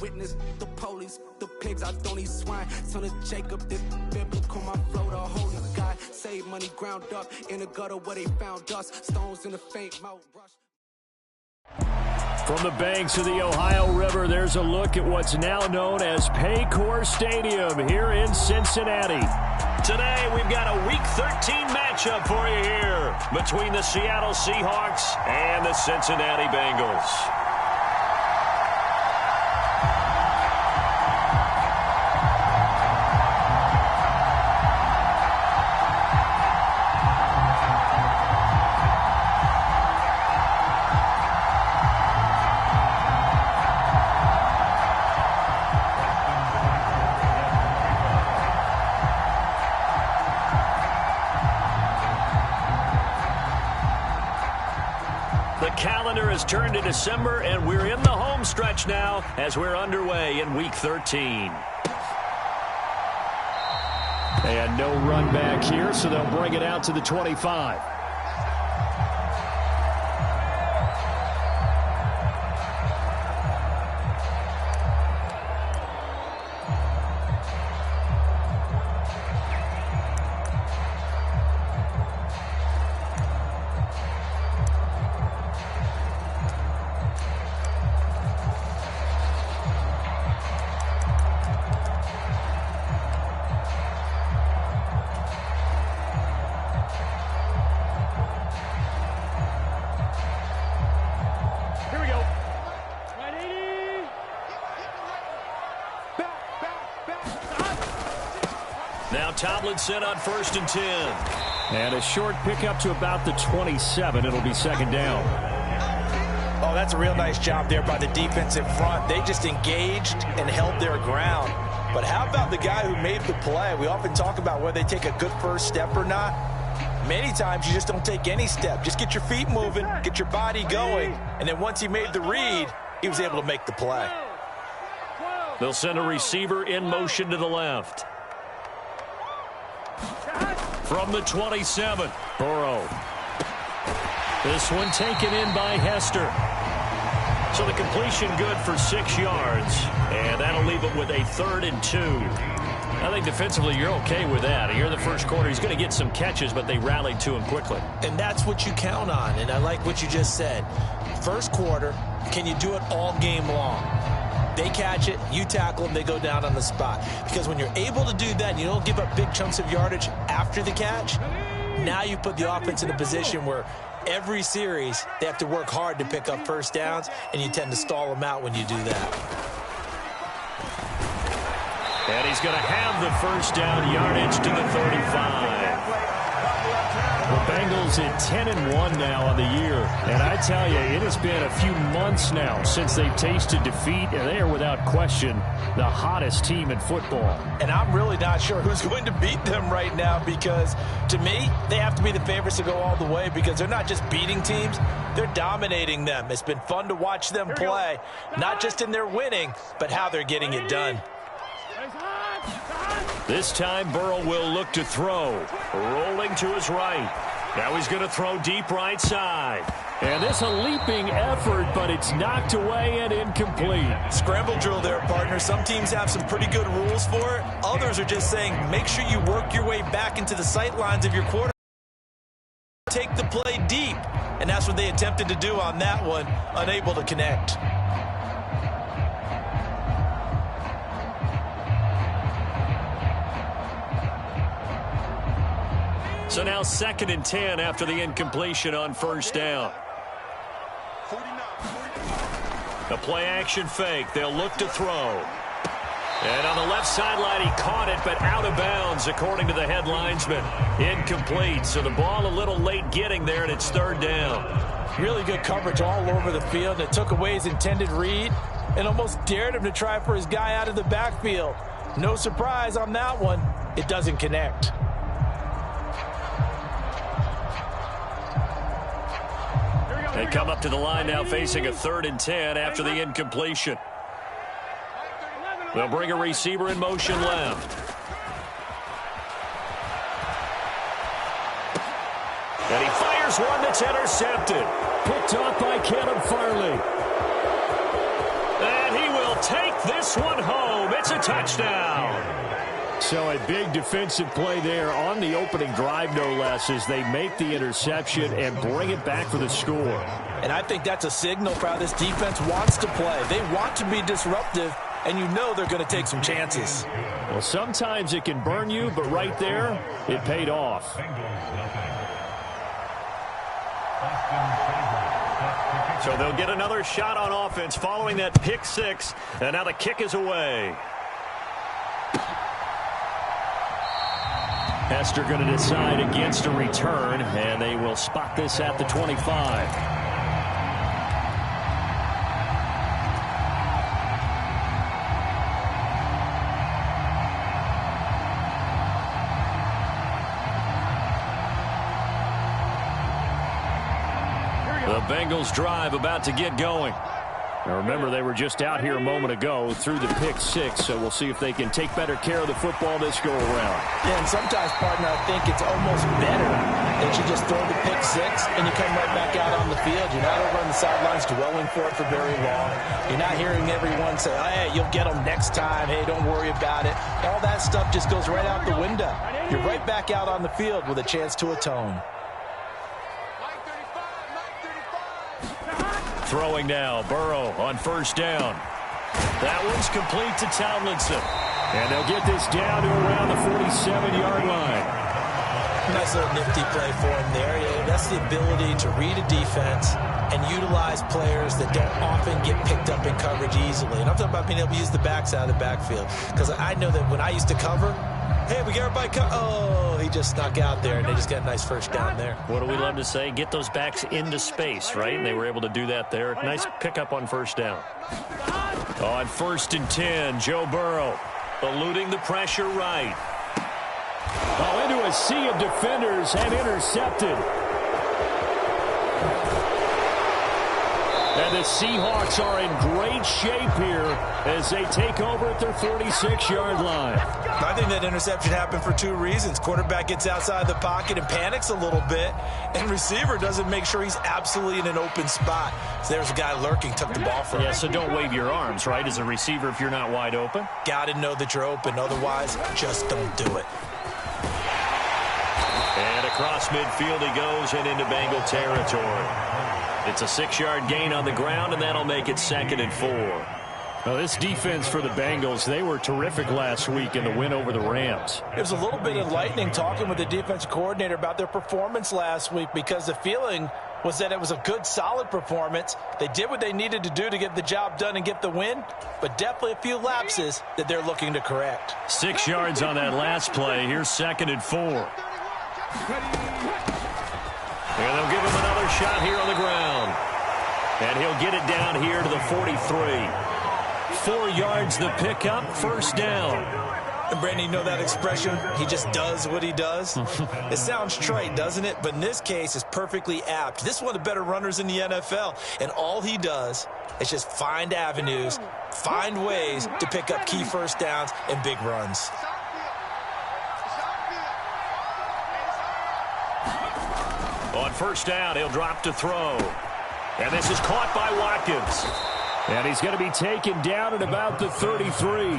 witness, the police, the pigs, I don't eat swine. Son of Jacob, this biblical, my flow, the holy God. Save money ground up in the gutter where they found us. Stones in the faint mouth rush. From the banks of the Ohio River, there's a look at what's now known as Paycor Stadium here in Cincinnati. Today, we've got a Week 13 matchup for you here between the Seattle Seahawks and the Cincinnati Bengals. Turned to December, and we're in the home stretch now as we're underway in Week 13. And no run back here, so they'll bring it out to the 25. Tomlinson on 1st and 10. And a short pickup to about the 27. It'll be second down. Oh, that's a real nice job there by the defense in front. They just engaged and held their ground. But how about the guy who made the play? We often talk about whether they take a good first step or not. Many times you just don't take any step. Just get your feet moving, get your body going. And then once he made the read, he was able to make the play. They'll send a receiver in motion to the left. From the 27, Burrow. This one taken in by Hester. So the completion good for 6 yards. And that'll leave it with a 3rd and 2. I think defensively you're okay with that. Here in the first quarter, he's going to get some catches, but they rallied to him quickly. And that's what you count on, and I like what you just said. First quarter, can you do it all game long? They catch it, you tackle them, they go down on the spot. Because when you're able to do that, and you don't give up big chunks of yardage after the catch, now you put the offense in a position where every series they have to work hard to pick up first downs, and you tend to stall them out when you do that. And he's going to have the first down yardage to the 35. The Bengals at 10-1 now on the year. And I tell you, it has been a few months now since they've tasted defeat, and they are without question the hottest team in football. And I'm really not sure who's going to beat them right now, because to me, they have to be the favorites to go all the way, because they're not just beating teams, they're dominating them. It's been fun to watch them play, not just in their winning, but how they're getting it done. This time, Burrow will look to throw. Rolling to his right. Now he's going to throw deep right side. And this a leaping effort, but it's knocked away and incomplete. Scramble drill there, partner. Some teams have some pretty good rules for it. Others are just saying, make sure you work your way back into the sight lines of your quarterback. Take the play deep. And that's what they attempted to do on that one, unable to connect. So now 2nd and 10 after the incompletion on first down. A play action fake. They'll look to throw. And on the left sideline, he caught it, but out of bounds, according to the head linesman. Incomplete. So the ball a little late getting there, and it's 3rd down. Really good coverage all over the field. It took away his intended read and almost dared him to try for his guy out of the backfield. No surprise on that one. It doesn't connect. They come up to the line now facing a 3rd and 10 after the incompletion. They'll bring a receiver in motion left. And he fires one that's intercepted. Picked off by Caleb Farley. And he will take this one home. It's a touchdown. So a big defensive play there on the opening drive, no less, as they make the interception and bring it back for the score. And I think that's a signal for how this defense wants to play. They want to be disruptive, and you know they're going to take some chances. Well, sometimes it can burn you, but right there, it paid off. So they'll get another shot on offense following that pick six, and now the kick is away. Hester going to decide against a return, and they will spot this at the 25. The Bengals drive about to get going. Now remember, they were just out here a moment ago through the pick six, so we'll see if they can take better care of the football this go-around. Yeah, and sometimes, partner, I think it's almost better that you just throw the pick six and you come right back out on the field. You're not over on the sidelines dwelling for it for very long. You're not hearing everyone say, hey, you'll get them next time. Hey, don't worry about it. All that stuff just goes right out the window. You're right back out on the field with a chance to atone. Throwing now, Burrow on first down. That one's complete to Tomlinson. And they'll get this down to around the 47-yard line. Nice little nifty play for him there. Yeah, that's the ability to read a defense and utilize players that don't often get picked up in coverage easily. And I'm talking about being able to use the backs out of the backfield. Because I know that when I used to cover, hey, we got everybody oh, he just snuck out there, and they just got a nice first down there. What do we love to say? Get those backs into space, right? And they were able to do that there. Nice pickup on first down. On 1st and 10, Joe Burrow eluding the pressure right. Oh, into a sea of defenders and intercepted. And the Seahawks are in great shape here as they take over at their 46-yard line. I think that interception happened for two reasons. Quarterback gets outside the pocket and panics a little bit, and receiver doesn't make sure he's absolutely in an open spot. So there's a guy lurking, took the ball from him. Yeah, so don't wave your arms, right, as a receiver if you're not wide open. Got to know that you're open. Otherwise, just don't do it. And across midfield he goes and into Bengal territory. It's a 6-yard gain on the ground, and that'll make it 2nd and 4. Well, this defense for the Bengals, they were terrific last week in the win over the Rams. It was a little bit enlightening talking with the defensive coordinator about their performance last week, because the feeling was that it was a good, solid performance. They did what they needed to do to get the job done and get the win, but definitely a few lapses that they're looking to correct. 6 yards on that last play. Here's 2nd and 4. And they'll give him another shot here on the ground. And he'll get it down here to the 43. 4 yards the pickup, first down. And Brandon, you know that expression? He just does what he does. It sounds trite, doesn't it? But in this case, it's perfectly apt. This is one of the better runners in the NFL. And all he does is just find avenues, find ways to pick up key first downs and big runs. On first down, he'll drop to throw. And this is caught by Watkins. And he's going to be taken down at about the 33.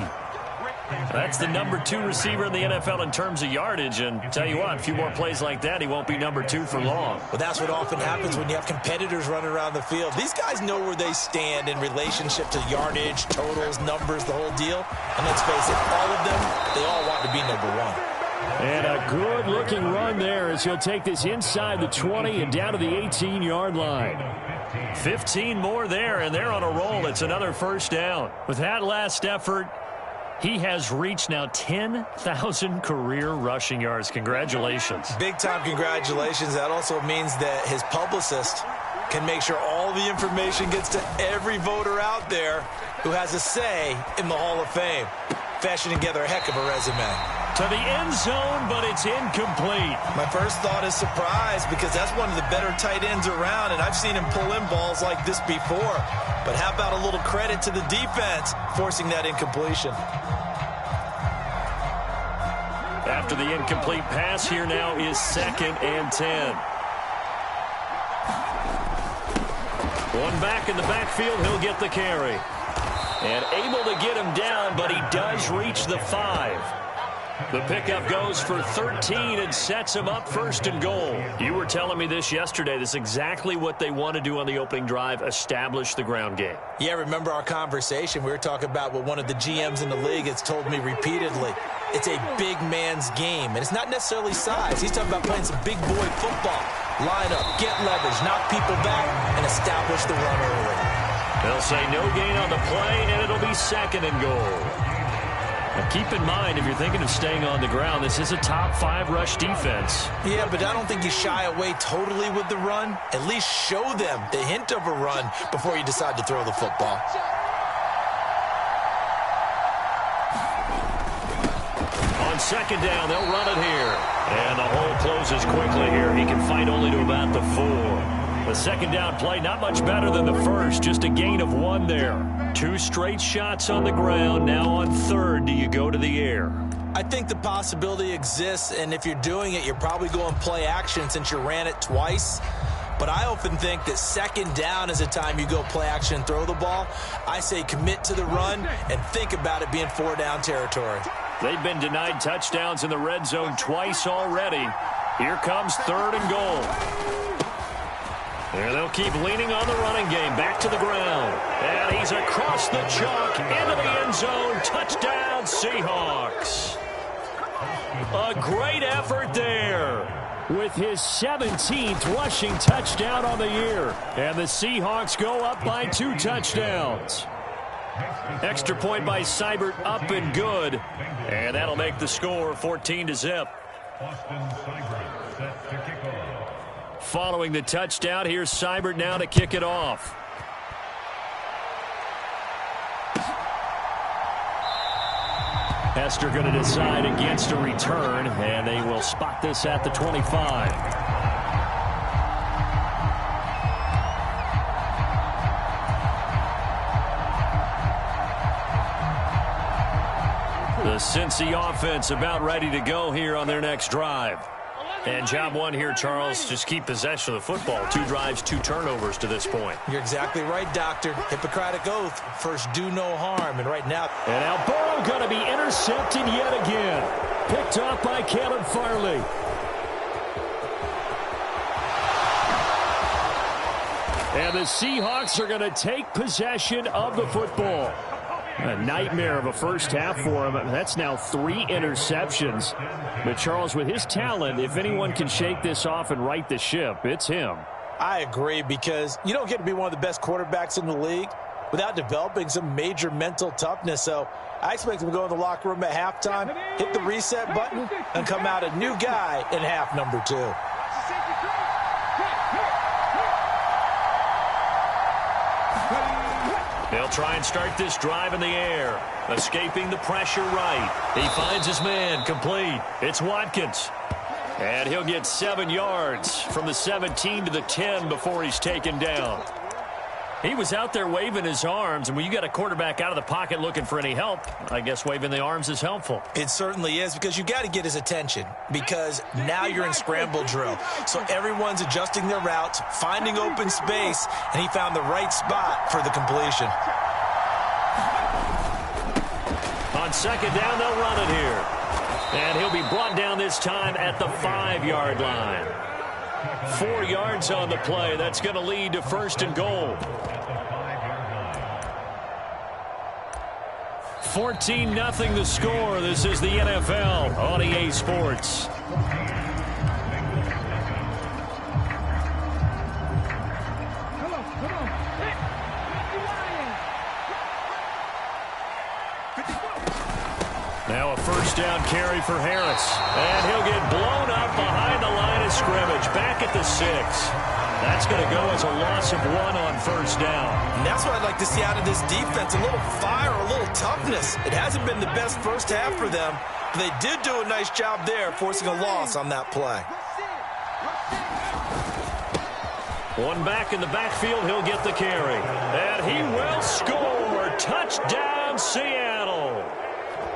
That's the number 2 receiver in the NFL in terms of yardage. And tell you what, a few more plays like that, he won't be number 2 for long. Well, that's what often happens when you have competitors running around the field. These guys know where they stand in relationship to yardage, totals, numbers, the whole deal. And let's face it, all of them, they all want to be number 1. And a good-looking run there as he'll take this inside the 20 and down to the 18-yard line. 15 more there, and they're on a roll. It's another first down. With that last effort, he has reached now 10,000 career rushing yards. Congratulations. Big-time congratulations. That also means that his publicist can make sure all the information gets to every voter out there who has a say in the Hall of Fame. Fashioning together a heck of a resume. To the end zone, but it's incomplete. My first thought is surprise, because that's one of the better tight ends around, and I've seen him pull in balls like this before. But how about a little credit to the defense forcing that incompletion? After the incomplete pass, here now is 2nd and 10. One back in the backfield, he'll get the carry. And able to get him down, but he does reach the 5. The pickup goes for 13 and sets him up 1st and goal. You were telling me this yesterday. This is exactly what they want to do on the opening drive, establish the ground game. Yeah, remember our conversation? We were talking about what one of the GMs in the league has told me repeatedly. It's a big man's game, and it's not necessarily size. He's talking about playing some big boy football. Line up, get leverage, knock people back, and establish the run early. They'll say no gain on the play, and it'll be 2nd and goal. Now keep in mind, if you're thinking of staying on the ground, this is a top 5 rush defense. Yeah, but I don't think you shy away totally with the run. At least show them the hint of a run before you decide to throw the football. On 2nd down, they'll run it here. And the hole closes quickly here. He can fight only to about the 4. The 2nd down play, not much better than the first, just a gain of 1 there. 2 straight shots on the ground. Now on 3rd, do you go to the air? I think the possibility exists, and if you're doing it, you're probably going play action since you ran it twice. But I often think that 2nd down is a time you go play action and throw the ball. I say commit to the run and think about it being 4-down territory. They've been denied touchdowns in the red zone twice already. Here comes 3rd and goal. And they'll keep leaning on the running game. Back to the ground. And he's across the chalk into the end zone. Touchdown, Seahawks. A great effort there. With his 17th rushing touchdown on the year. And the Seahawks go up by 2 touchdowns. Extra point by Seibert, up and good. And that'll make the score 14-0. Following the touchdown, here's Seibert now to kick it off. Hester going to decide against a return, and they will spot this at the 25. The Cincy offense about ready to go here on their next drive. And job 1 here, Charles, just keep possession of the football. 2 drives, 2 turnovers to this point. You're exactly right, Doctor. Hippocratic oath, first do no harm. And right now... And now Burrow going to be intercepted yet again. Picked off by Caleb Farley. And the Seahawks are going to take possession of the football. A nightmare of a first half for him. That's now 3 interceptions. But Charles, with his talent, if anyone can shake this off and right the ship, it's him. I agree, because you don't get to be one of the best quarterbacks in the league without developing some major mental toughness. So I expect him to go in the locker room at halftime, hit the reset button, and come out a new guy in half number 2. They'll try and start this drive in the air. Escaping the pressure right. He finds his man, complete. It's Watkins. And he'll get 7 yards from the 17 to the 10 before he's taken down. He was out there waving his arms, and when you got a quarterback out of the pocket looking for any help, I guess waving the arms is helpful. It certainly is, because you got to get his attention, because now you're in scramble drill. So everyone's adjusting their routes, finding open space, and he found the right spot for the completion. On 2nd down, they'll run it here. And he'll be brought down this time at the 5-yard line. 4 yards on the play. That's going to lead to 1st and goal. 14-0 the score. This is the NFL on EA Sports. Now a 1st down carry for Harris. And he'll get blown up behind the line of scrimmage. Back at the 6. That's going to go as a loss of 1 on 1st down. And that's what I'd like to see out of this defense. A little fire, a little toughness. It hasn't been the best first half for them, but they did do a nice job there, forcing a loss on that play. One back in the backfield, he'll get the carry. And he will score. Touchdown, Seattle.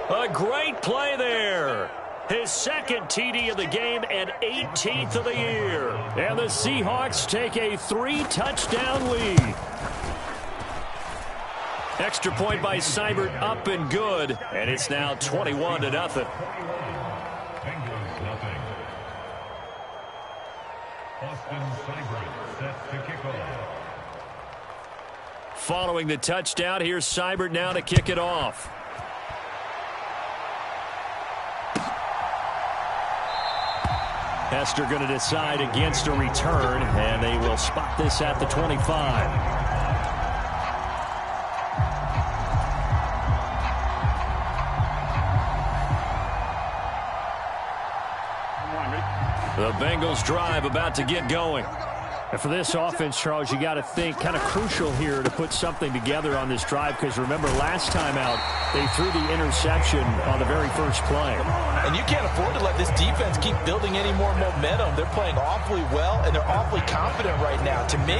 A great play there. His 2nd TD of the game and 18th of the year. And the Seahawks take a 3-touchdown lead. Extra point by Seibert, up and good. And it's now 21-0. Bengals nothing. Austin Seibert set to kick off. Following the touchdown, here's Seibert now to kick it off. Hester going to decide against a return, and they will spot this at the 25. The Bengals drive about to get going. And for this offense, Charles, you got to think kind of crucial here to put something together on this drive, because remember last time out they threw the interception on the very first play. And you can't afford to let this defense keep building any more momentum. They're playing awfully well, and they're awfully confident right now. To me,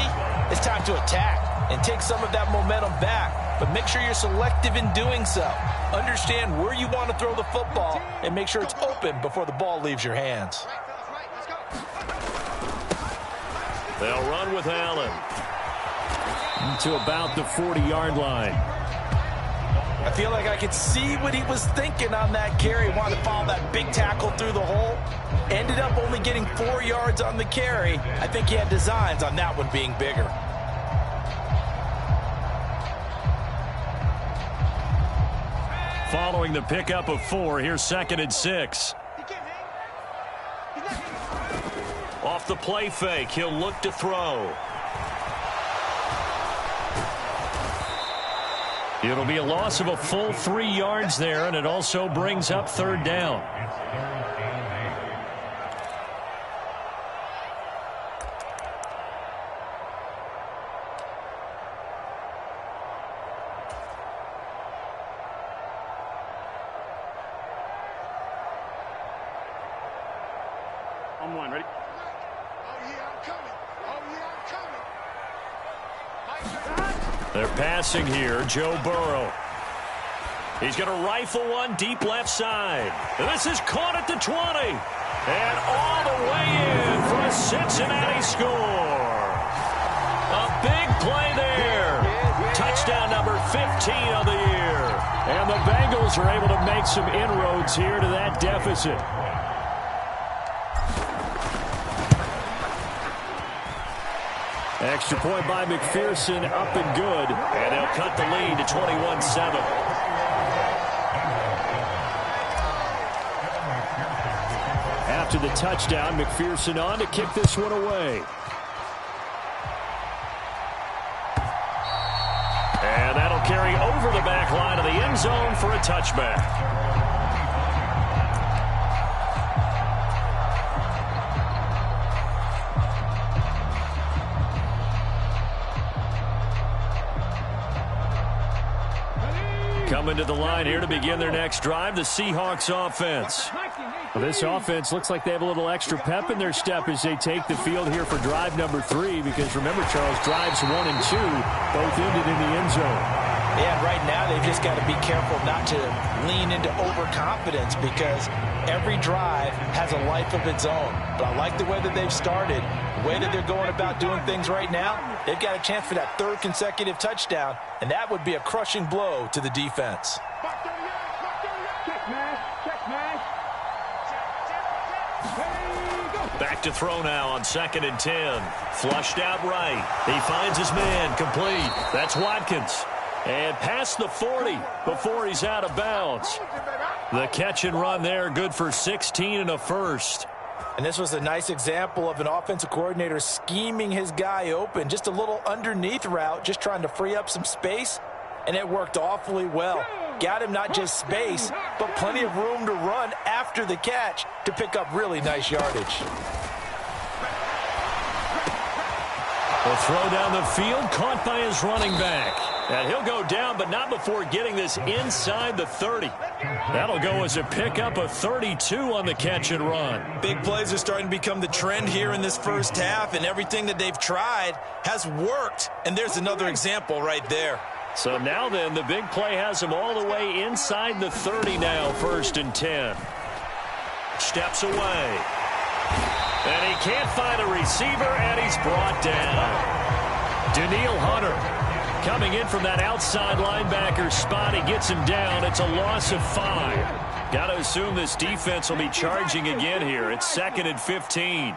it's time to attack and take some of that momentum back, but make sure you're selective in doing so. Understand where you want to throw the football and make sure it's open before the ball leaves your hands. They'll run with Allen to about the 40-yard line. I feel like I could see what he was thinking on that carry. Wanted to follow that big tackle through the hole. Ended up only getting 4 yards on the carry. I think he had designs on that one being bigger. following the pickup of 4. Here's 2nd and 6. Off the play fake, he'll look to throw. It'll be a loss of a full 3 yards there, and it also brings up 3rd down. On one, ready? They're passing here, Joe Burrow. He's going to rifle one deep left side. And this is caught at the 20. And all the way in for a Cincinnati score. A big play there. Touchdown number 15 of the year. And the Bengals are able to make some inroads here to that deficit. Extra point by McPherson, up and good. And they'll cut the lead to 21-7. After the touchdown, McPherson on to kick this one away. And that'll carry over the back line of the end zone for a touchback. Coming to the line here to begin their next drive, the Seahawks offense. Well, this offense looks like they have a little extra pep in their step as they take the field here for drive number 3, because remember, Charles, drives 1 and 2 both ended in the end zone. Yeah, right now they've just got to be careful not to lean into overconfidence, because every drive has a life of its own. But I like the way that they've started, the way that they're going about doing things right now. They've got a chance for that 3rd consecutive touchdown, and that would be a crushing blow to the defense. Back to throw now on 2nd and 10. Flushed out right. He finds his man complete. That's Watkins. And past the 40 before he's out of bounds. The catch and run there, good for 16 and a first. And this was a nice example of an offensive coordinator scheming his guy open. Just a little underneath route, just trying to free up some space. And it worked awfully well. Got him not just space, but plenty of room to run after the catch to pick up really nice yardage. The throw down the field, caught by his running back. And he'll go down, but not before getting this inside the 30. That'll go as a pickup of 32 on the catch and run. Big plays are starting to become the trend here in this first half, and everything that they've tried has worked. And there's another example right there. So now then, the big play has him all the way inside the 30 now, 1st and 10. Steps away. And he can't find a receiver, and he's brought down. Danielle Hunter coming in from that outside linebacker spot. He gets him down. It's a loss of 5. Got to assume this defense will be charging again here. It's 2nd and 15.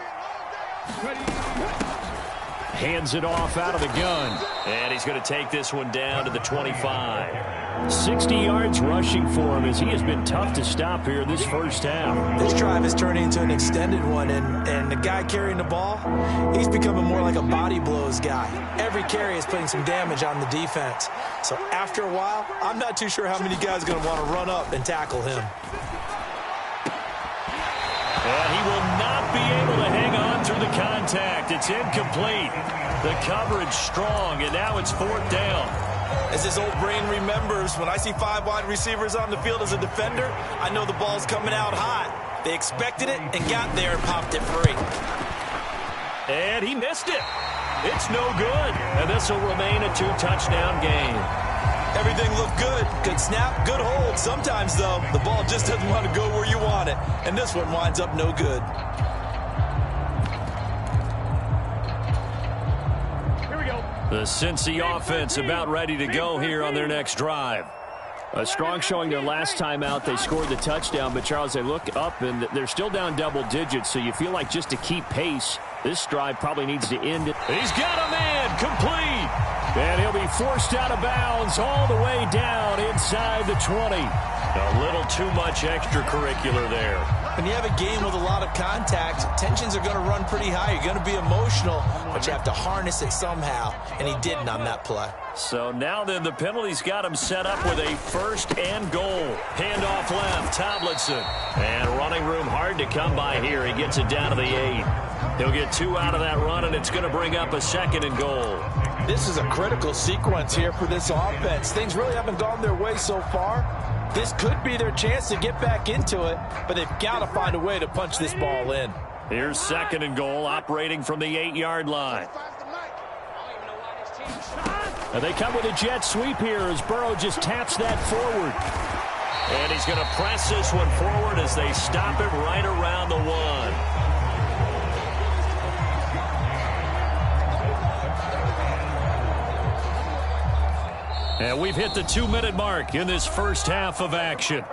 Hands it off out of the gun. And he's going to take this one down to the 25. 60 yards rushing for him as he has been tough to stop here this first half. This drive is turning into an extended one, and the guy carrying the ball, he's becoming more like a body blows guy. Every carry is putting some damage on the defense. So after a while, I'm not too sure how many guys are going to want to run up and tackle him. And he will not be able to hang on through the contact. It's incomplete. The coverage strong, and now it's 4th down. As this old brain remembers, when I see 5 wide receivers on the field as a defender, I know the ball's coming out hot. They expected it and got there and popped it free. And he missed it. It's no good. And this will remain a 2-touchdown game. Everything looked good. Good snap, good hold. Sometimes, though, the ball just doesn't want to go where you want it. And this one winds up no good. The Cincy offense about ready to go here on their next drive. A strong showing their last time out. They scored the touchdown, but Charles, they look up and they're still down double digits, so you feel like just to keep pace, this drive probably needs to end. He's got a man complete. And he'll be forced out of bounds all the way down inside the 20. A little too much extracurricular there. When you have a game with a lot of contact, tensions are going to run pretty high. You're going to be emotional, but you have to harness it somehow, and he didn't on that play. So now then, the penalty's got him set up with a 1st and goal. Handoff left, Tomlinson. And running room hard to come by here. He gets it down to the 8. He'll get 2 out of that run, and it's going to bring up a 2nd and goal. This is a critical sequence here for this offense. Things really haven't gone their way so far. This could be their chance to get back into it, but they've got to find a way to punch this ball in. Here's 2nd and goal, operating from the 8-yard line. And they come with a jet sweep here as Burrow just taps that forward. And he's going to press this one forward as they stop it right around the 1. And we've hit the 2-minute mark in this first half of action.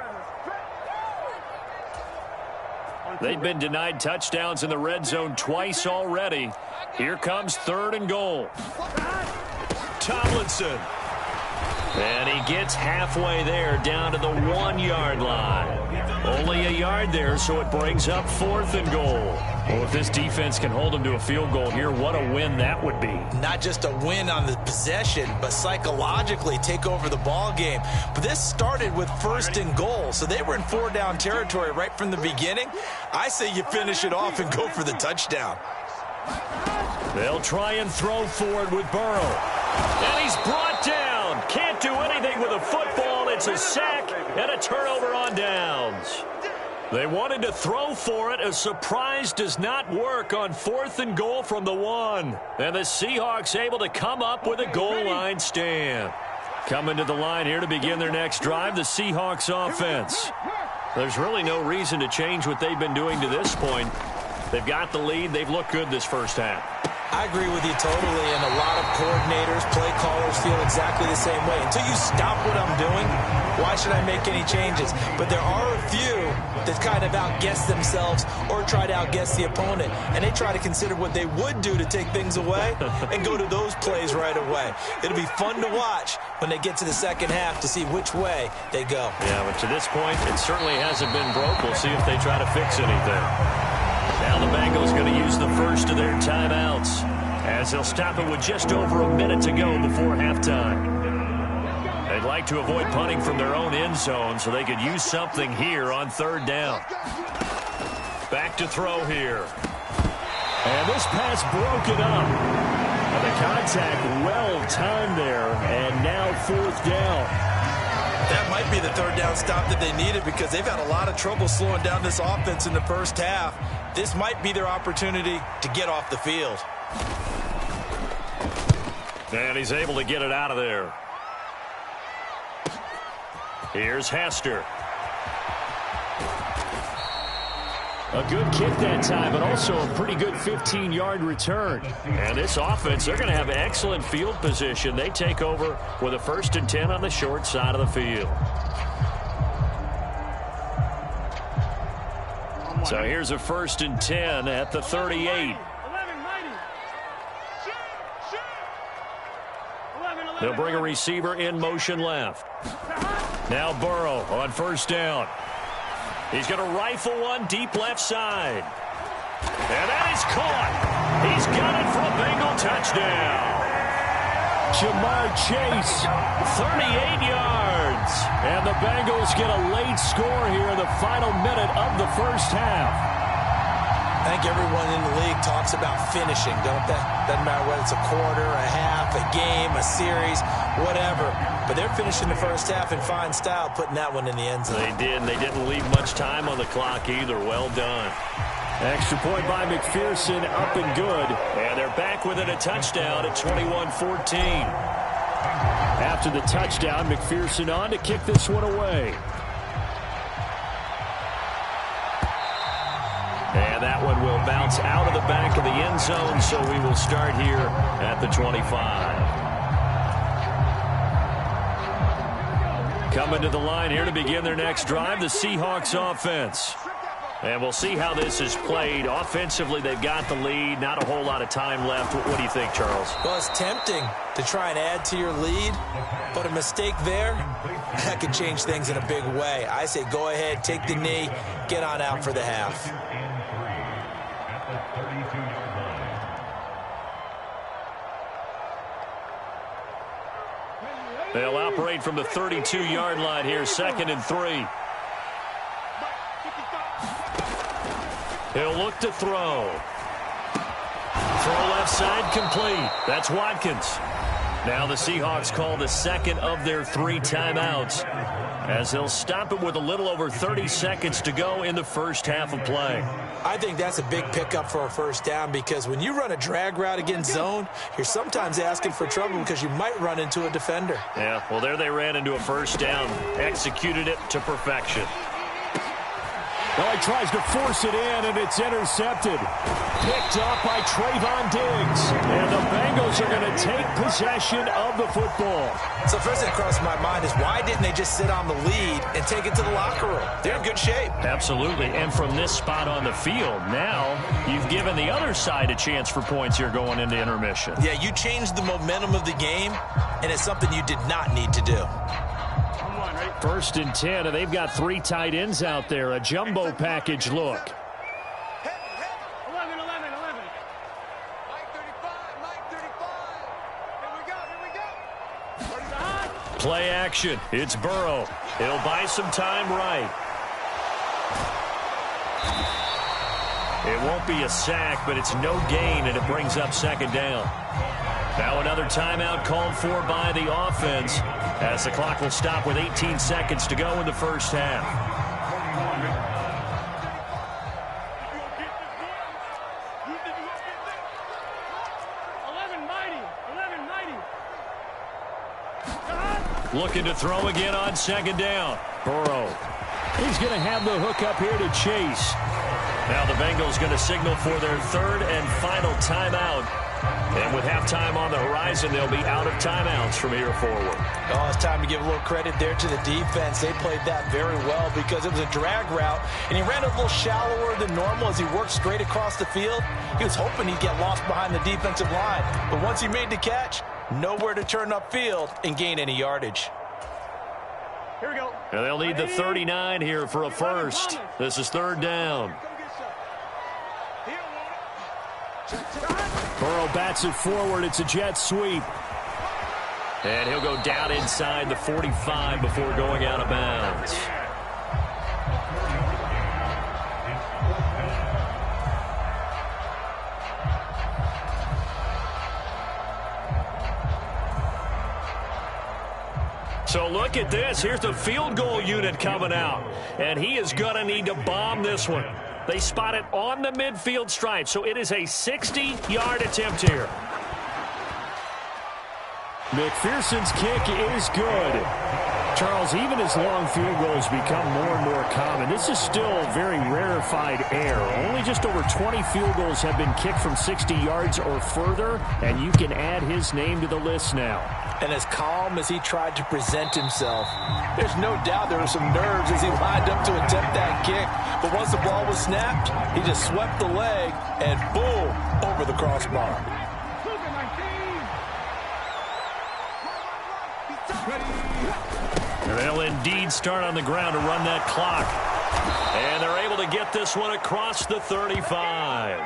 They've been denied touchdowns in the red zone twice already. Here comes 3rd and goal. Tomlinson. And he gets halfway there down to the 1-yard line. Only a yard there, so it brings up 4th and goal. Well, if this defense can hold them to a field goal here, what a win that would be. Not just a win on the possession, but psychologically take over the ball game. But this started with 1st and goal, so they were in 4-down territory right from the beginning. I say you finish it off and go for the touchdown. They'll try and throw forward with Burrow. And he's brought down. Can't do anything with a football. It's a sack and a turnover on downs. They wanted to throw for it. A surprise does not work on 4th and goal from the 1. And the Seahawks able to come up with a goal line stand. Coming to the line here to begin their next drive, the Seahawks offense. There's really no reason to change what they've been doing to this point. They've got the lead. They've looked good this first half. I agree with you totally, and a lot of coordinators, play callers feel exactly the same way. Until you stop what I'm doing, why should I make any changes? But there are a few that kind of outguess themselves or try to outguess the opponent, and they try to consider what they would do to take things away and go to those plays right away. It'll be fun to watch when they get to the second half to see which way they go. Yeah, but to this point, it certainly hasn't been broke. We'll see if they try to fix anything. Now the Bengals going to use the first of their timeouts as they'll stop it with just over a minute to go before halftime. They'd like to avoid punting from their own end zone so they could use something here on 3rd down. Back to throw here. And this pass broken up. And the contact well timed there, and now 4th down. That might be the 3rd down stop that they needed because they've had a lot of trouble slowing down this offense in the first half. This might be their opportunity to get off the field. And he's able to get it out of there. Here's Hester. A good kick that time, but also a pretty good 15-yard return. And this offense, they're going to have excellent field position. They take over with a 1st and 10 on the short side of the field. So here's a 1st and 10 at the 38. They'll bring a receiver in motion left. Now Burrow on 1st down. He's going to rifle one deep left side. And that is caught. He's got it for a Bengal touchdown. Jamar Chase, 38 yards. And the Bengals get a late score here in the final minute of the first half. I think everyone in the league talks about finishing, don't they? Doesn't matter whether it's a quarter, a half, a game, a series, whatever. But they're finishing the first half in fine style, putting that one in the end zone. They did, and they didn't leave much time on the clock either. Well done. Extra point by McPherson, up and good. And they're back within a touchdown at 21-14. After the touchdown, McPherson on to kick this one away. And that one will bounce out of the back of the end zone, so we will start here at the 25. Coming to the line here to begin their next drive, the Seahawks offense. And we'll see how this is played. Offensively, they've got the lead. Not a whole lot of time left. What do you think, Charles? Well, it's tempting to try and add to your lead, but a mistake there, that could change things in a big way. I say go ahead, take the knee, get on out for the half. They'll operate from the 32-yard line here, 2nd and 3. He'll look to throw. Throw left side complete. That's Watkins. Now the Seahawks call the 2nd of their 3 timeouts as they'll stop it with a little over 30 seconds to go in the first half of play. I think that's a big pickup for a first down because when you run a drag route against zone, you're sometimes asking for trouble because you might run into a defender. Yeah, well, there they ran into a first down, executed it to perfection. Well, he tries to force it in, and it's intercepted. Picked up by Trayvon Diggs. And the Bengals are going to take possession of the football. So first thing that crossed my mind is why didn't they just sit on the lead and take it to the locker room? They're in good shape. Absolutely. And from this spot on the field, now you've given the other side a chance for points here going into intermission. Yeah, you changed the momentum of the game, and it's something you did not need to do. 1st and 10, and they've got 3 tight ends out there. A jumbo package look. 11. Mike 35. Here we go. Play action. It's Burrow. He'll buy some time right. It won't be a sack, but it's no gain, and it brings up 2nd down. Now another timeout called for by the offense as the clock will stop with 18 seconds to go in the first half. Looking to throw again on 2nd down. Burrow. He's going to have the hook up here to Chase. Now the Bengals going to signal for their 3rd and final timeout. And with halftime on the horizon, they'll be out of timeouts from here forward. Oh, it's time to give a little credit there to the defense. They played that very well because it was a drag route, and he ran a little shallower than normal as he worked straight across the field. He was hoping he'd get lost behind the defensive line. But once he made the catch, nowhere to turn upfield and gain any yardage. Here we go. And they'll need the 39 here for a first. This is 3rd down. Burrow bats it forward. It's a jet sweep. And he'll go down inside the 45 before going out of bounds. So look at this. Here's the field goal unit coming out. And he is going to need to bomb this one. They spot it on the midfield stripe, so it is a 60-yard attempt here. McPherson's kick is good. Charles, even as long field goals become more and more common, this is still very rarefied air. Only just over 20 field goals have been kicked from 60 yards or further, and you can add his name to the list now. And as calm as he tried to present himself, there's no doubt there were some nerves as he lined up to attempt that kick. But once the ball was snapped, he just swept the leg and boom, over the crossbar. They'll indeed start on the ground to run that clock. And they're able to get this one across the 35.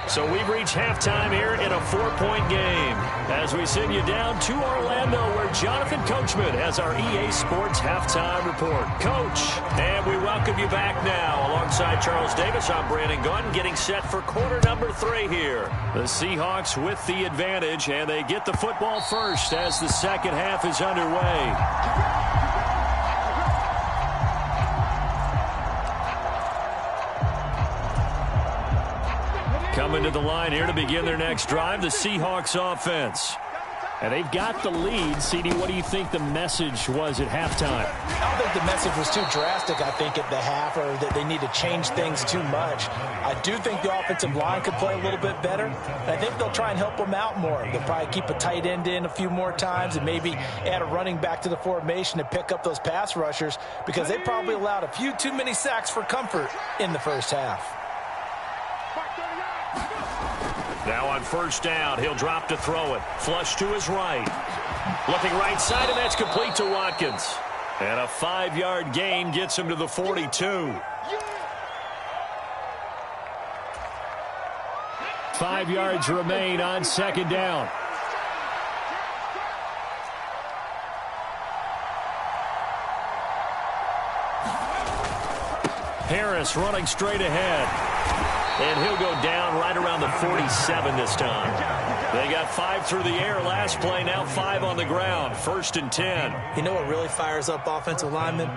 So we've reached halftime here in a 4-point game as we send you down to Orlando where Jonathan Coachman has our EA Sports Halftime Report. Coach, and we welcome you back now. Alongside Charles Davis, I'm Brandon Gaudin getting set for quarter number 3 here. The Seahawks with the advantage, and they get the football first as the second half is underway. Coming to the line here to begin their next drive, the Seahawks offense. And they've got the lead. CD, what do you think the message was at halftime? I don't think the message was too drastic, I think, at the half, or that they need to change things too much. I do think the offensive line could play a little bit better. And I think they'll try and help them out more. They'll probably keep a tight end in a few more times and maybe add a running back to the formation to pick up those pass rushers because they probably allowed a few too many sacks for comfort in the first half. Now on first down, he'll drop to throw it. Flush to his right. Looking right side, and that's complete to Watkins. And a 5-yard gain gets him to the 42. 5 yards remain on second down. Harris running straight ahead. And he'll go down right around the 47 this time. They got 5 through the air last play, now 5 on the ground. 1st and 10. You know what really fires up offensive linemen?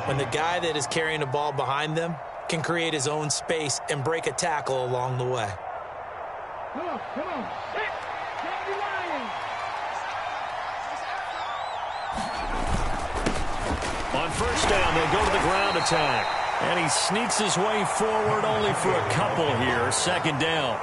When the guy that is carrying the ball behind them can create his own space and break a tackle along the way. Come on. On first down, they'll go to the ground attack. And he sneaks his way forward only for a couple here. 2nd down.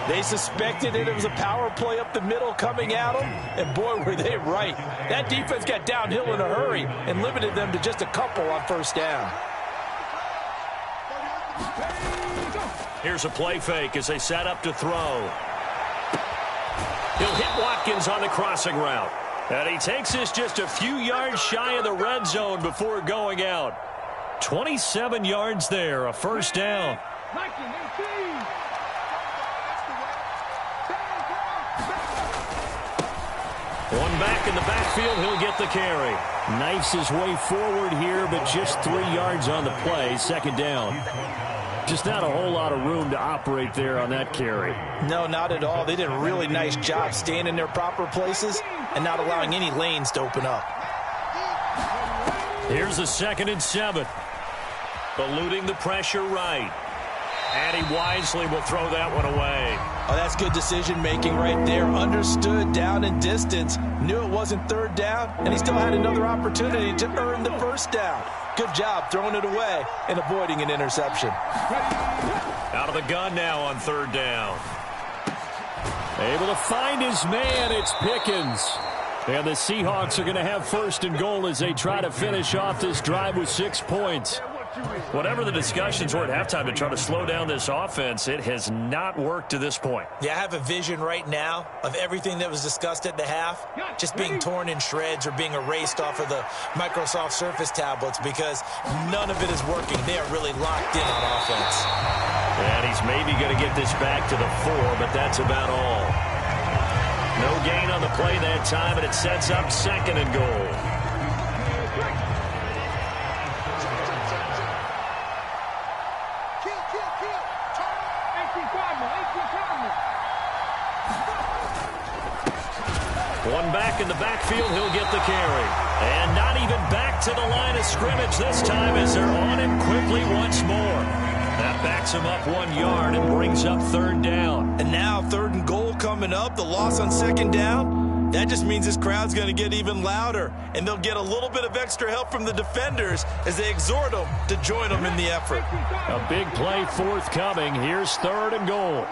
They suspected it was a power play up the middle coming at them, and boy, were they right. That defense got downhill in a hurry and limited them to just a couple on first down. Here's a play fake as they set up to throw. He'll hit Watkins on the crossing route. And he takes this just a few yards shy of the red zone before going out. 27 yards there, a first down. One back in the backfield, he'll get the carry. Knifes his way forward here, but just 3 yards on the play, 2nd down. Just not a whole lot of room to operate there on that carry. No, not at all. They did a really nice job staying in their proper places and not allowing any lanes to open up. Here's a 2nd and 7. Eluding the pressure right. And he wisely will throw that one away. Oh, that's good decision-making right there. Understood down and distance. Knew it wasn't 3rd down, and he still had another opportunity to earn the 1st down. Good job throwing it away and avoiding an interception. Out of the gun now on 3rd down. Able to find his man. It's Pickens. And the Seahawks are going to have 1st and goal as they try to finish off this drive with 6 points. Whatever the discussions were at halftime to try to slow down this offense, it has not worked to this point. Yeah, I have a vision right now of everything that was discussed at the half just being torn in shreds or being erased off of the Microsoft Surface tablets because none of it is working. They are really locked in on offense. And he's maybe going to get this back to the 4, but that's about all. No gain on the play that time, and it sets up 2nd and goal. One back in the backfield, he'll get the carry. And not even back to the line of scrimmage this time as they're on him quickly once more. That backs him up 1 yard and brings up 3rd down. And now 3rd and goal coming up. The loss on 2nd down. That just means this crowd's going to get even louder, and they'll get a little bit of extra help from the defenders as they exhort them to join them in the effort. A big play forthcoming. Here's 3rd and goal.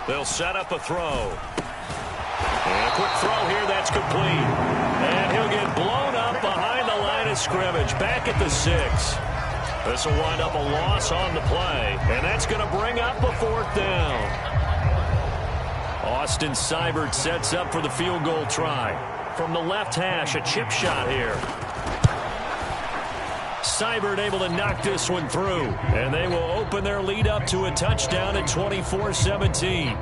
They'll set up a throw. And a quick throw here, that's complete. And he'll get blown up behind the line of scrimmage, back at the 6. This will wind up a loss on the play, and that's going to bring up a 4th down. Austin Seibert sets up for the field goal try. From the left hash, a chip shot here. Seibert able to knock this one through, and they will open their lead up to a touchdown at 24-17.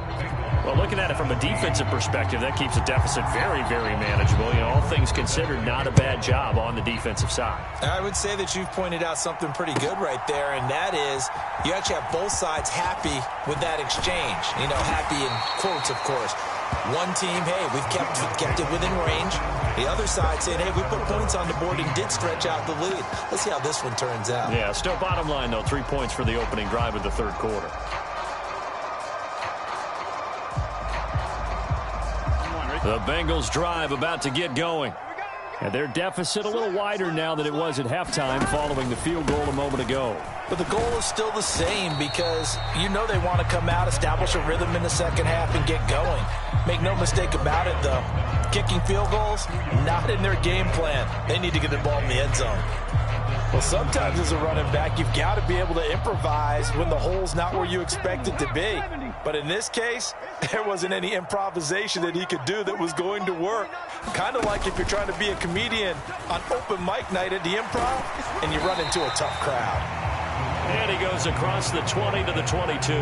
Well, looking at it from a defensive perspective, that keeps the deficit very, very manageable. You know, all things considered, not a bad job on the defensive side. I would say that you've pointed out something pretty good right there, and that is you actually have both sides happy with that exchange. You know, happy in quotes, of course. One team, hey, we've kept it within range. The other side saying, hey, we put points on the board and did stretch out the lead. Let's see how this one turns out. Yeah, still bottom line, though, 3 points for the opening drive of the 3rd quarter. The Bengals drive about to get going. And their deficit a little wider now than it was at halftime following the field goal a moment ago. But the goal is still the same because you know they want to come out, establish a rhythm in the second half, and get going. Make no mistake about it, though. Kicking field goals, not in their game plan. They need to get the ball in the end zone. Well, sometimes as a running back, you've got to be able to improvise when the hole's not where you expect it to be. But in this case, there wasn't any improvisation that he could do that was going to work. Kind of like if you're trying to be a comedian on open mic night at the Improv and you run into a tough crowd. And he goes across the 20 to the 22.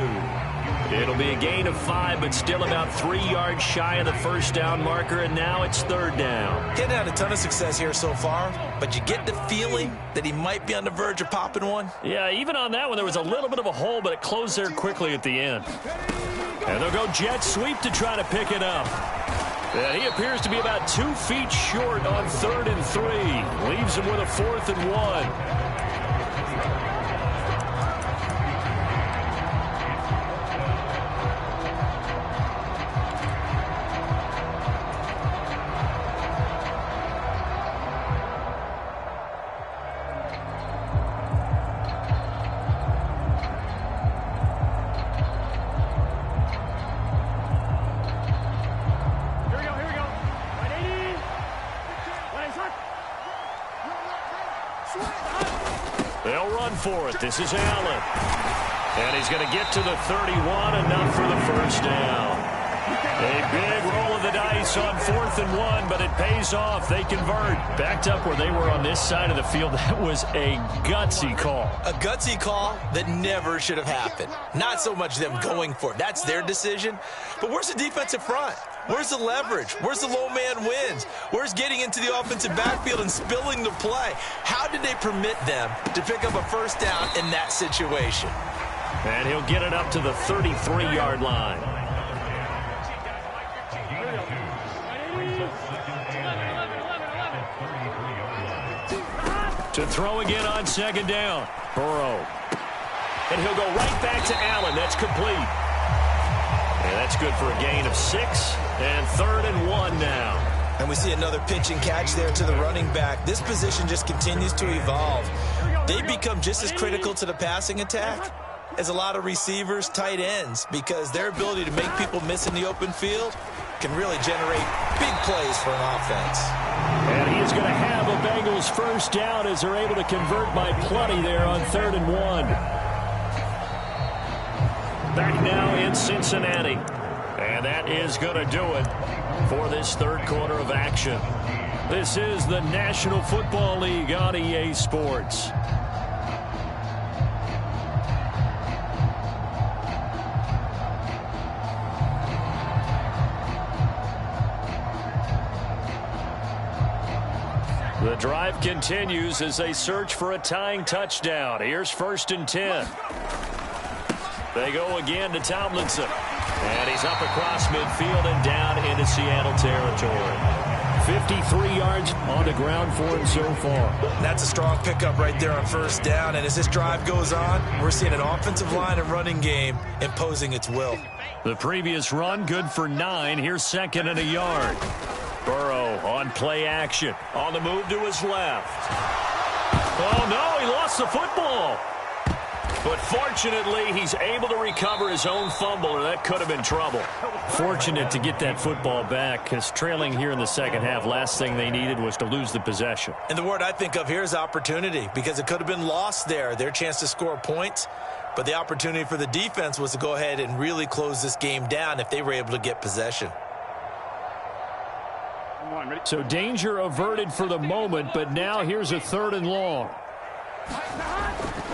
It'll be a gain of 5, but still about 3 yards shy of the 1st down marker, and now it's 3rd down. Getting had a ton of success here so far, but you get the feeling that he might be on the verge of popping one. Yeah, even on that one, there was a little bit of a hole, but it closed there quickly at the end. And they'll go jet sweep to try to pick it up. And he appears to be about 2 feet short on 3rd and 3. Leaves him with a 4th and 1. They'll run for it. This is Allen. And he's going to get to the 31, enough for the 1st down. A big roll of the dice on 4th and 1, but it pays off. They convert. Backed up where they were on this side of the field. That was a gutsy call. A gutsy call that never should have happened. Not so much them going for it. That's their decision. But where's the defensive front? Where's the leverage? Where's the low man wins? Where's getting into the offensive backfield and spilling the play? How did they permit them to pick up a 1st down in that situation? And he'll get it up to the 33-yard line. To throw again on 2nd down. Burrow. And he'll go right back to Allen. That's complete. And that's good for a gain of 6. And 3rd and 1 now. And we see another pitch and catch there to the running back. This position just continues to evolve. They become just as critical to the passing attack as a lot of receivers, tight ends, because their ability to make people miss in the open field can really generate big plays for an offense. And he is going to have a Bengals 1st down as they're able to convert by plenty there on 3rd and 1. Back now in Cincinnati. And that is going to do it for this 3rd quarter of action. This is the National Football League on EA Sports. The drive continues as they search for a tying touchdown. Here's 1st and 10. They go again to Tomlinson. And he's up across midfield and down into Seattle territory. 53 yards on the ground for him so far. That's a strong pickup right there on first down. And as this drive goes on, we're seeing an offensive line and running game imposing its will. The previous run, good for 9. Here's 2nd and a yard. Burrow on play action. On the move to his left. Oh, no, he lost the football. But fortunately, he's able to recover his own fumble, or that could have been trouble. Fortunate to get that football back, because trailing here in the second half, last thing they needed was to lose the possession. And the word I think of here is opportunity, because it could have been lost there, their chance to score points. But the opportunity for the defense was to go ahead and really close this game down if they were able to get possession. So danger averted for the moment, but now here's a 3rd and long.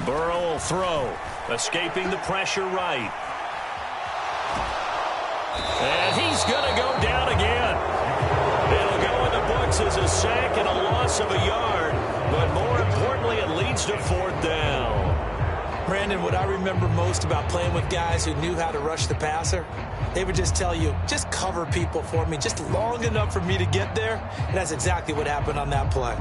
Burrow will throw, escaping the pressure right. And he's going to go down again. It'll go in the books as a sack and a loss of a yard, but more importantly, it leads to 4th down. Brandon, what I remember most about playing with guys who knew how to rush the passer, they would just tell you, just cover people for me, just long enough for me to get there. And that's exactly what happened on that play.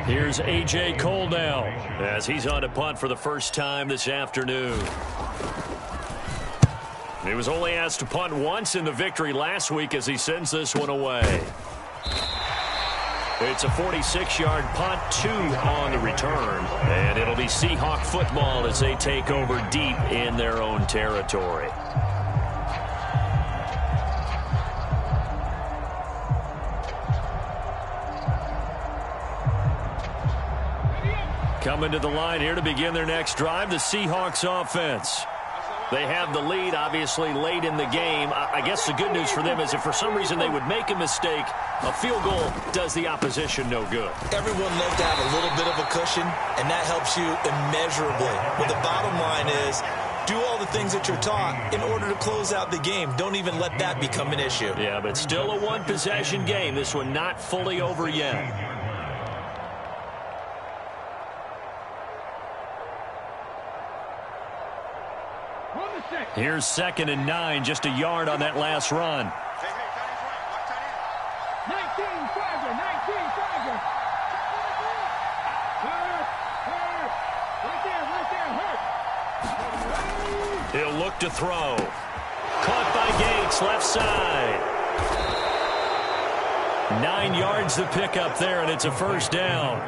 Here's A.J. Cole now as he's on to punt for the first time this afternoon. He was only asked to punt once in the victory last week as he sends this one away. It's a 46-yard punt, 2 on the return. And it'll be Seahawk football as they take over deep in their own territory. Coming to the line here to begin their next drive, the Seahawks offense. They have the lead, obviously, late in the game. I guess the good news for them is if for some reason they would make a mistake, a field goal does the opposition no good. Everyone loves to have a little bit of a cushion, and that helps you immeasurably. But the bottom line is, do all the things that you're taught in order to close out the game. Don't even let that become an issue. Yeah, but still a one-possession game. This one not fully over yet. Here's 2nd and 9, just a yard on that last run. 19, Tiger, 19, Tiger. Right there, hurt. He'll look to throw. Caught by Gates, left side. 9 yards to pick up there, and it's a 1st down.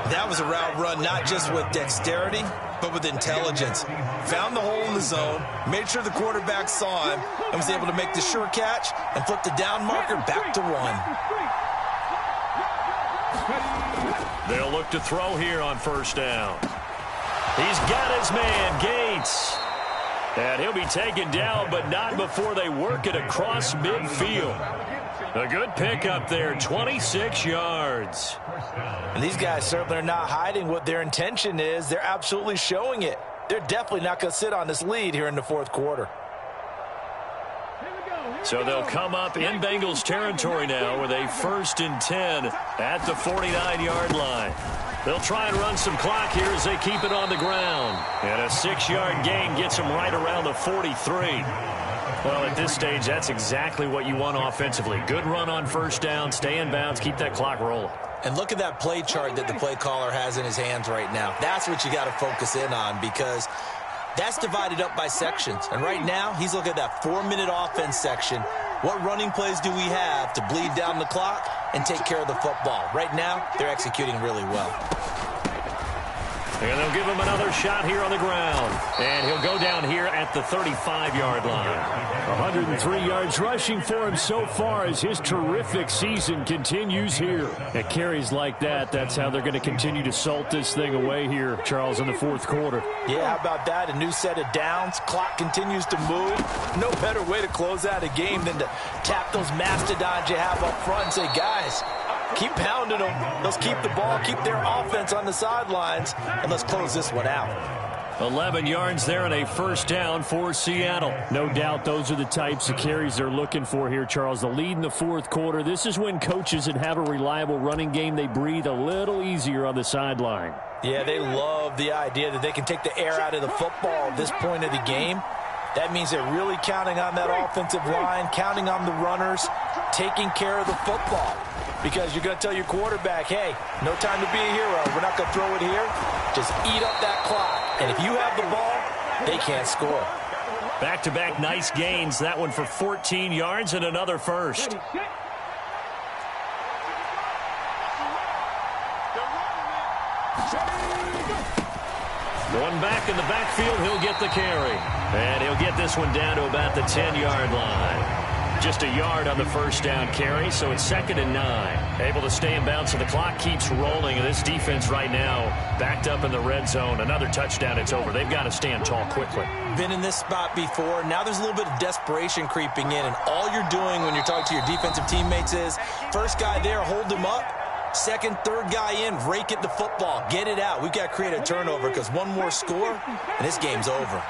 That was a route run not just with dexterity, but with intelligence. Found the hole in the zone, made sure the quarterback saw him, and was able to make the sure catch and flip the down marker back to 1. They'll look to throw here on 1st down. He's got his man, Gates. And he'll be taken down, but not before they work it across midfield. A good pickup there, 26 yards. And these guys certainly are not hiding what their intention is. They're absolutely showing it. They're definitely not going to sit on this lead here in the 4th quarter. So they'll come up in Bengals territory now with a 1st and 10 at the 49-yard line. They'll try and run some clock here as they keep it on the ground. And a 6-yard gain gets them right around the 43. Well, at this stage, that's exactly what you want offensively. Good run on 1st down, stay in bounds, keep that clock rolling. And look at that play chart that the play caller has in his hands right now. That's what you got to focus in on, because that's divided up by sections. And right now, he's looking at that 4-minute offense section. What running plays do we have to bleed down the clock and take care of the football? Right now, they're executing really well. And they'll give him another shot here on the ground. And he'll go down here at the 35-yard line. 103 yards rushing for him so far as his terrific season continues here. At carries like that, that's how they're going to continue to salt this thing away here, Charles, in the 4th quarter. Yeah, how about that? A new set of downs. Clock continues to move. No better way to close out a game than to tap those mastodons you have up front and say, guys, keep pounding them. Let's keep the ball, keep their offense on the sidelines, and let's close this one out. 11 yards there and a 1st down for Seattle. No doubt those are the types of carries they're looking for here, Charles. The lead in the 4th quarter. This is when coaches that have a reliable running game, they breathe a little easier on the sideline. Yeah, they love the idea that they can take the air out of the football at this point of the game. That means they're really counting on that offensive line, counting on the runners, taking care of the football. Because you're going to tell your quarterback, hey, no time to be a hero. We're not going to throw it here. Just eat up that clock. And if you have the ball, they can't score. Back-to-back nice gains. That one for 14 yards and another first. Going back in the backfield, he'll get the carry. And he'll get this one down to about the 10-yard line. Just a yard on the first down carry, so it's 2nd and 9. Able to stay in bounds, so the clock keeps rolling. And this defense right now backed up in the red zone. Another touchdown, it's over. They've got to stand tall quickly. Been in this spot before. Now there's a little bit of desperation creeping in, and all you're doing when you're talking to your defensive teammates is, first guy there, hold him up. Second, third guy in, rake at the football. Get it out. We've got to create a turnover because one more score, and this game's over.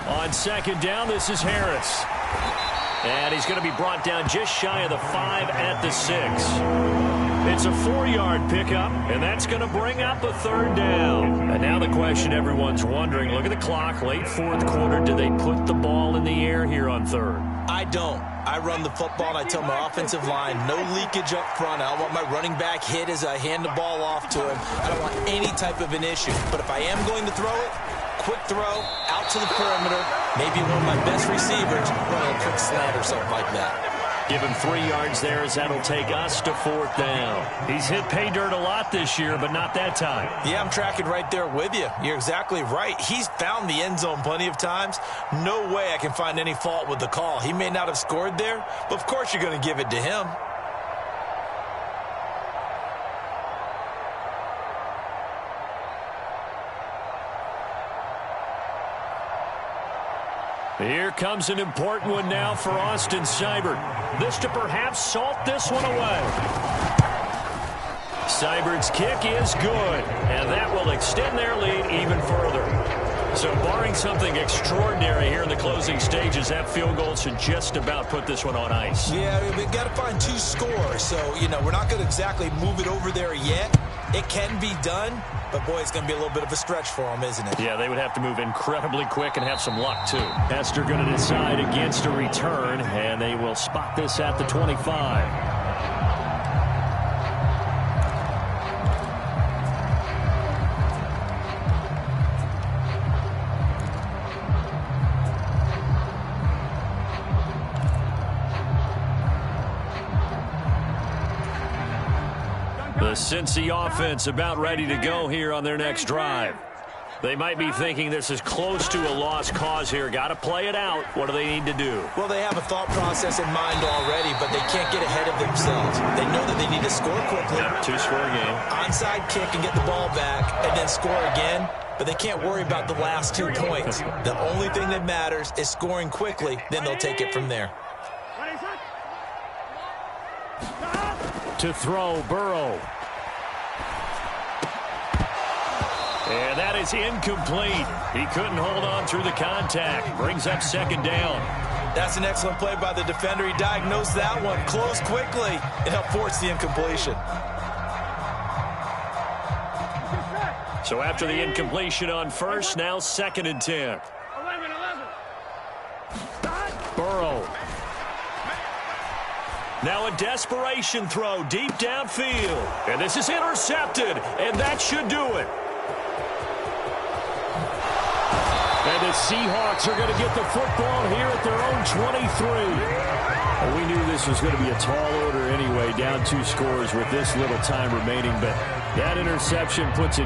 On 2nd down, this is Harris. And he's going to be brought down just shy of the 5 at the 6. It's a 4-yard pickup, and that's going to bring up the 3rd down. And now the question everyone's wondering, look at the clock, late 4th quarter. Do they put the ball in the air here on 3rd? I don't. I run the football, and I tell my offensive line, no leakage up front. I don't want my running back hit as I hand the ball off to him. I don't want any type of an issue. But if I am going to throw it, quick throw, out to the perimeter, maybe one of my best receivers running a quick slant or something like that. Give him 3 yards there as that'll take us to 4th down. He's hit pay dirt a lot this year, but not that time. Yeah, I'm tracking right there with you. You're exactly right. He's found the end zone plenty of times. No way I can find any fault with the call. He may not have scored there, but of course you're going to give it to him. Here comes an important one now for Austin Seibert. This to perhaps salt this one away. Seibert's kick is good, and that will extend their lead even further. So barring something extraordinary here in the closing stages, that field goal should just about put this one on ice. Yeah, we've got to find 2 scores. So, we're not going to exactly move it over there yet. It can be done, but, boy, it's going to be a little bit of a stretch for them, isn't it? Yeah, they would have to move incredibly quick and have some luck, too. Hester going to decide against a return, and they will spot this at the 25. The Cincy offense about ready to go here on their next drive. They might be thinking this is close to a lost cause here. Got to play it out. What do they need to do? Well, they have a thought process in mind already, but they can't get ahead of themselves. They know that they need to score quickly. Yeah, 2-score game. Onside kick and get the ball back and then score again. But they can't worry about the last 2 points. The only thing that matters is scoring quickly. Then they'll take it from there. To throw, Burrow. And that is incomplete. He couldn't hold on through the contact. Brings up 2nd down. That's an excellent play by the defender. He diagnosed that one, closed quickly, and helped force the incompletion. So after the incompletion on first, now 2nd and 10. 11. Burrow. Now a desperation throw deep downfield. And this is intercepted, and that should do it. And the Seahawks are going to get the football here at their own 23. Well, we knew this was going to be a tall order anyway, down 2 scores with this little time remaining, but that interception puts it